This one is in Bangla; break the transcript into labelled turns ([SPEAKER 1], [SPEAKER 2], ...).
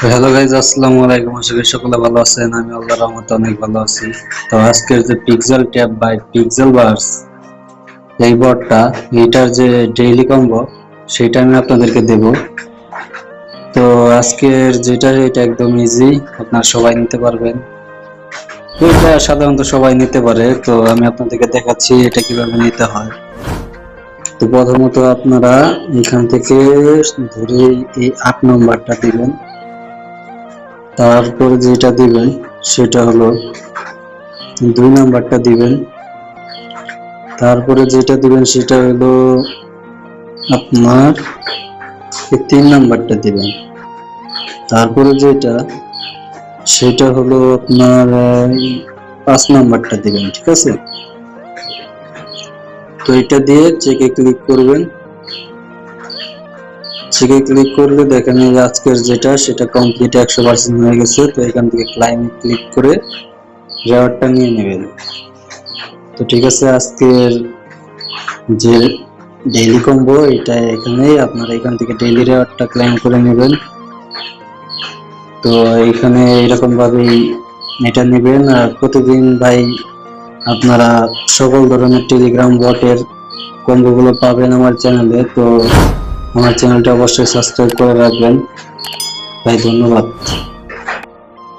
[SPEAKER 1] হ্যালো গাইজ, আসসালামু আলাইকুম। আশা করি সকলে ভালো আছেন। আমি আল্লাহর রহমতে অনেক ভালো আছি। তো আজকের যে Pixel Tab by Pixel bars এই বটটা, এটার যে ডেইলি কম্বো সেটা আমি আপনাদেরকে দেব। তো আজকের যেটা এটা একদম ইজি, আপনারা সবাই নিতে পারবেন। তো এটা সাধারণত সবাই নিতে পারে। তো আমি আপনাদেরকে দেখাচ্ছি এটা কিভাবে নিতে হয়। তো প্রথমত আপনারা এখান থেকে ধরে এই 8 নম্বরটা দিবেন। তারপরে যেটা দিবেন সেটা হলো 2 নাম্বারটা দিবেন। তারপরে যেটা দিবেন সেটা হলো আপনার 3 নাম্বারটা দিবেন। তারপরে যেটা সেটা হলো আপনার 5 নাম্বারটা দিবেন। ঠিক আছে? তো এটা দিয়ে চেকে ক্লিক করবেন। চেকে ক্লিক করলে দেখেন এই আজকের যেটা সেটা কমপ্লিট 100% হয়ে গেছে। তো এখান থেকে ক্লাইমে ক্লিক করে রেওয়ার্ডটা নিয়ে নেবেন। তো ঠিক আছে, আজকের যে ডেইলি কম্বো এটা এখানেই আপনারা এখান থেকে ডেইলি রেওয়ার্ডটা ক্লেম করে নেবেন। তো এখানে এরকম ভাবেই এটা নেবেন। আর প্রতিদিন ভাই আপনারা সকল ধরনের টেলিগ্রাম বটের কম্বোগুলো পাবেন আমার চ্যানেলে। তো আমার চ্যানেলটা অবশ্যই সাবস্ক্রাইব করে রাখবেন ভাই। ধন্যবাদ।